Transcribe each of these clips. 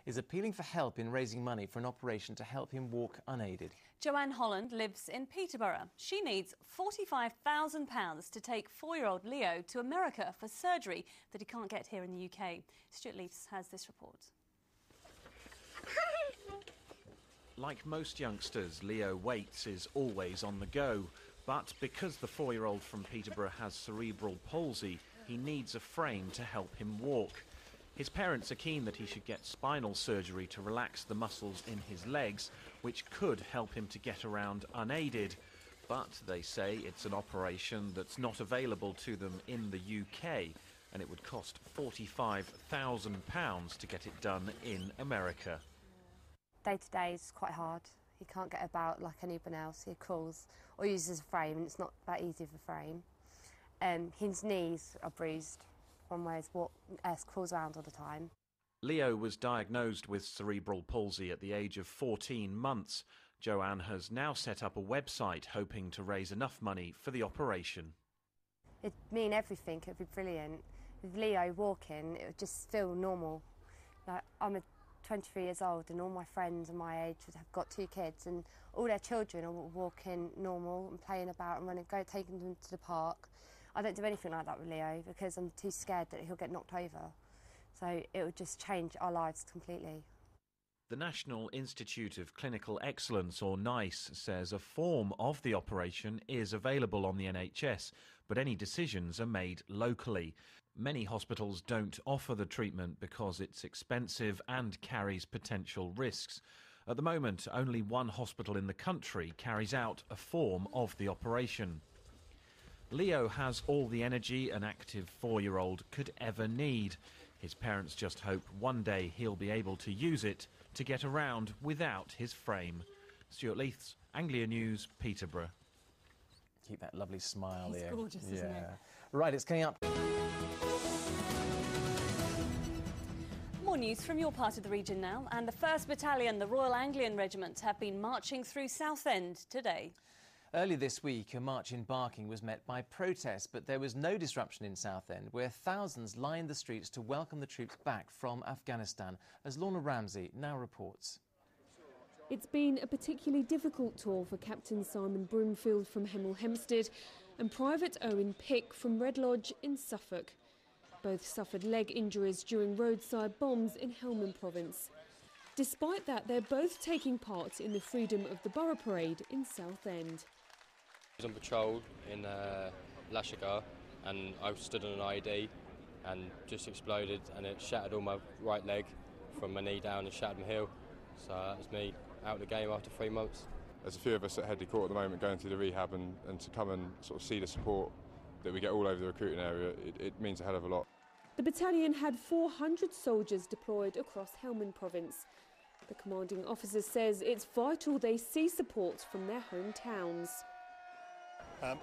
is appealing for help in raising money for an operation to help him walk unaided. Joanne Holland lives in Peterborough. She needs £45,000 to take 4-year-old Leo to America for surgery that he can't get here in the UK. Stuart Leafs has this report. Like most youngsters, Leo Waits is always on the go. But because the 4-year-old from Peterborough has cerebral palsy, he needs a frame to help him walk. His parents are keen that he should get spinal surgery to relax the muscles in his legs, which could help him to get around unaided. But they say it's an operation that's not available to them in the UK, and it would cost £45,000 to get it done in America. Day to day is quite hard. He can't get about like anyone else. He crawls or uses a frame, and it's not that easy of a frame. His knees are bruised one way, what crawls around all the time. Leo was diagnosed with cerebral palsy at the age of 14 months. Joanne has now set up a website hoping to raise enough money for the operation. It'd mean everything. It'd be brilliant. With Leo walking, it would just feel normal. Like, I'm 23 years old, and all my friends and my age have got 2 kids, and all their children are walking normal and playing about and running, taking them to the park. I don't do anything like that with Leo because I'm too scared that he'll get knocked over. So it would just change our lives completely. The National Institute of Clinical Excellence, or NICE, says a form of the operation is available on the NHS, but any decisions are made locally. Many hospitals don't offer the treatment because it's expensive and carries potential risks. At the moment, only one hospital in the country carries out a form of the operation. Leo has all the energy an active 4-year-old could ever need. His parents just hope one day he'll be able to use it to get around without his frame. Stuart Leafs, Anglia News, Peterborough. Keep that lovely smile, Leo. He's gorgeous, isn't he? Right, it's coming up. More news from your part of the region now, and the 1st Battalion, the Royal Anglian Regiment, have been marching through Southend today. Early this week, a march in Barking was met by protests, but there was no disruption in Southend, where thousands lined the streets to welcome the troops back from Afghanistan, as Lorna Ramsey now reports. It's been a particularly difficult tour for Captain Simon Broomfield from Hemel Hempstead and Private Owen Pick from Red Lodge in Suffolk. Both suffered leg injuries during roadside bombs in Helmand Province. Despite that, they're both taking part in the Freedom of the Borough Parade in Southend. I was on patrol in Lashigar, and I stood on an IED and just exploded, and it shattered all my right leg from my knee down and shattered my heel. So that was me out of the game after 3 months. There's a few of us at Headley Court at the moment going through the rehab, and to come and sort of see the support that we get all over the recruiting area, it means a hell of a lot. The battalion had 400 soldiers deployed across Helmand Province. The commanding officer says it's vital they see support from their hometowns.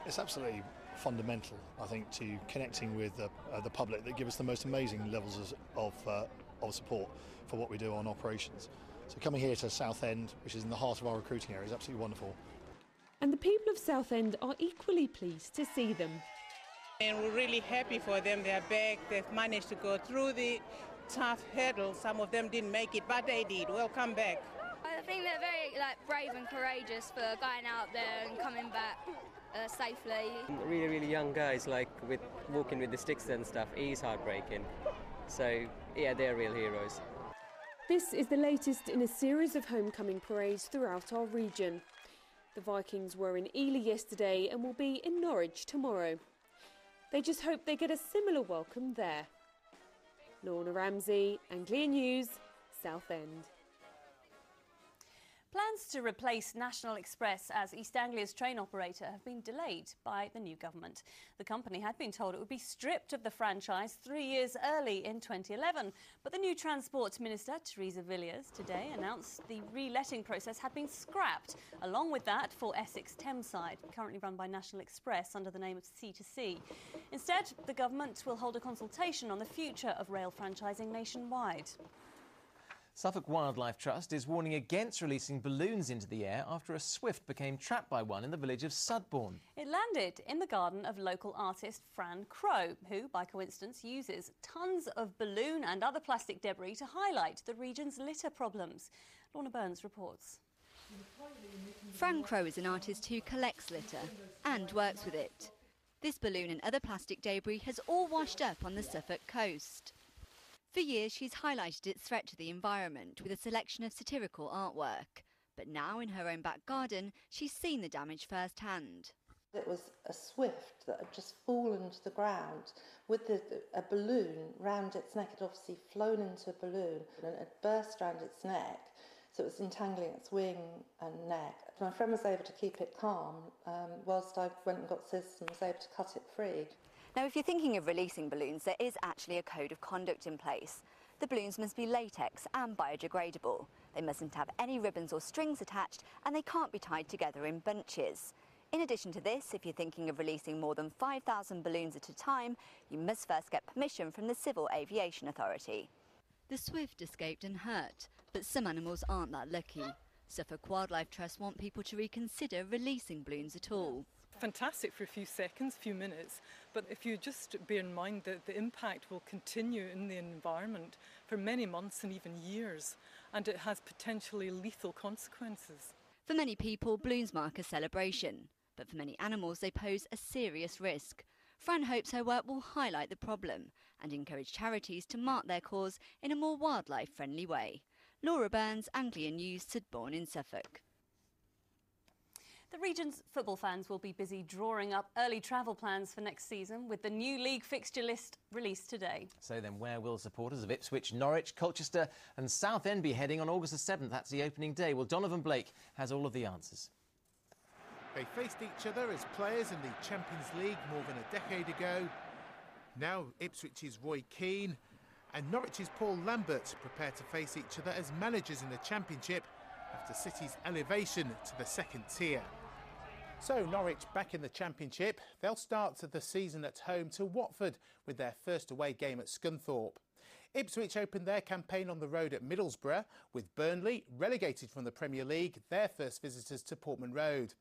It's absolutely fundamental, I think, to connecting with the public that give us the most amazing levels of support for what we do on operations. So coming here to Southend, which is in the heart of our recruiting area, is absolutely wonderful. And the people of Southend are equally pleased to see them. And we're really happy for them. They're back. They've managed to go through the tough hurdle. Some of them didn't make it, but they did. Welcome back. I think they're very brave and courageous for going out there and coming back safely. Really young guys, with walking with the sticks and stuff, is heartbreaking. So yeah, they're real heroes. This is the latest in a series of homecoming parades throughout our region. The Vikings were in Ely yesterday and will be in Norwich tomorrow. They just hope they get a similar welcome there. Lorna Ramsey, Anglia News, Southend. Plans to replace National Express as East Anglia's train operator have been delayed by the new government. The company had been told it would be stripped of the franchise 3 years early in 2011. But the new Transport Minister, Theresa Villiers, today announced the reletting process had been scrapped. Along with that, for Essex Thameside, currently run by National Express under the name of C2C. Instead, the government will hold a consultation on the future of rail franchising nationwide. Suffolk Wildlife Trust is warning against releasing balloons into the air after a swift became trapped by one in the village of Sudbourne. It landed in the garden of local artist Fran Crowe, who, by coincidence, uses tons of balloon and other plastic debris to highlight the region's litter problems. Lorna Burns reports. Fran Crowe is an artist who collects litter and works with it. This balloon and other plastic debris has all washed up on the Suffolk coast. For years, she's highlighted its threat to the environment with a selection of satirical artwork. But now, in her own back garden, she's seen the damage firsthand. It was a swift that had just fallen to the ground with a balloon round its neck. It obviously flown into a balloon and it burst round its neck, so it was entangling its wing and neck. My friend was able to keep it calm whilst I went and got scissors and was able to cut it free. Now, if you're thinking of releasing balloons, there is actually a code of conduct in place. The balloons must be latex and biodegradable. They mustn't have any ribbons or strings attached, and they can't be tied together in bunches. In addition to this, if you're thinking of releasing more than 5,000 balloons at a time, you must first get permission from the Civil Aviation Authority. The swift escaped unhurt, but some animals aren't that lucky. Suffolk Wildlife Trust want people to reconsider releasing balloons at all. Fantastic for a few seconds, few minutes, but if you just bear in mind that the impact will continue in the environment for many months and even years, and it has potentially lethal consequences. For many people, balloons mark a celebration, but for many animals they pose a serious risk. Fran hopes her work will highlight the problem and encourage charities to mark their cause in a more wildlife-friendly way. Laura Burns, Anglian News, Sudbourne in Suffolk. The region's football fans will be busy drawing up early travel plans for next season with the new league fixture list released today. So then where will supporters of Ipswich, Norwich, Colchester and Southend be heading on August the 7th? That's the opening day. Well, Donovan Blake has all of the answers. They faced each other as players in the Champions League more than a decade ago. Now Ipswich's Roy Keane and Norwich's Paul Lambert prepare to face each other as managers in the Championship after City's elevation to the second tier. So Norwich back in the Championship. They'll start the season at home to Watford with their first away game at Scunthorpe. Ipswich opened their campaign on the road at Middlesbrough, with Burnley, relegated from the Premier League, their first visitors to Portman Road.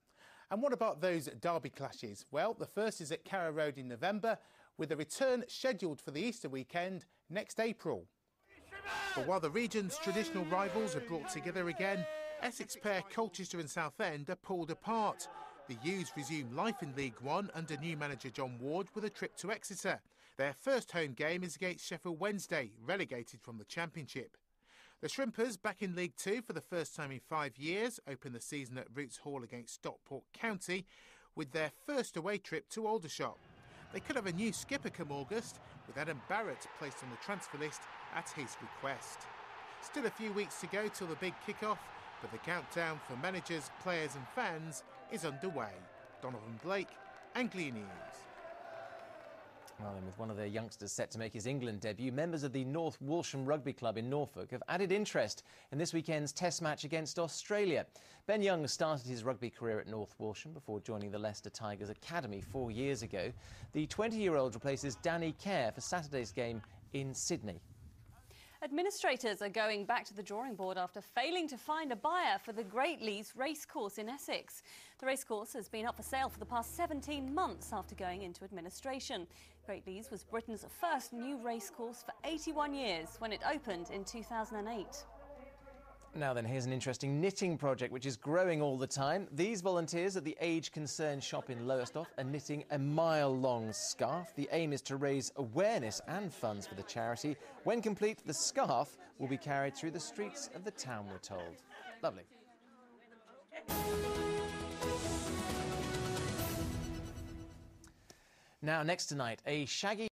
And what about those derby clashes? Well, the first is at Carrow Road in November, with a return scheduled for the Easter weekend next April. But while the region's traditional rivals are brought together again, Essex pair Colchester and Southend are pulled apart. The U's resume life in League One under new manager John Ward with a trip to Exeter. Their first home game is against Sheffield Wednesday, relegated from the Championship. The Shrimpers, back in League Two for the first time in 5 years, open the season at Roots Hall against Stockport County with their first away trip to Aldershot. They could have a new skipper come August, with Adam Barrett placed on the transfer list at his request. Still a few weeks to go till the big kick-off, but the countdown for managers, players and fans is underway. Donovan Blake, Anglian News. Well, then, with one of their youngsters set to make his England debut, members of the North Walsham Rugby Club in Norfolk have added interest in this weekend's Test match against Australia. Ben Young started his rugby career at North Walsham before joining the Leicester Tigers Academy 4 years ago. The 20-year-old replaces Danny Kerr for Saturday's game in Sydney. Administrators are going back to the drawing board after failing to find a buyer for the Great Leys racecourse in Essex. The racecourse has been up for sale for the past 17 months after going into administration. Great Leys was Britain's first new racecourse for 81 years when it opened in 2008. Now then, here's an interesting knitting project which is growing all the time. These volunteers at the Age Concern shop in Lowestoft are knitting a mile-long scarf. The aim is to raise awareness and funds for the charity. When complete, the scarf will be carried through the streets of the town, we're told. Lovely. Now, next tonight, a shaggy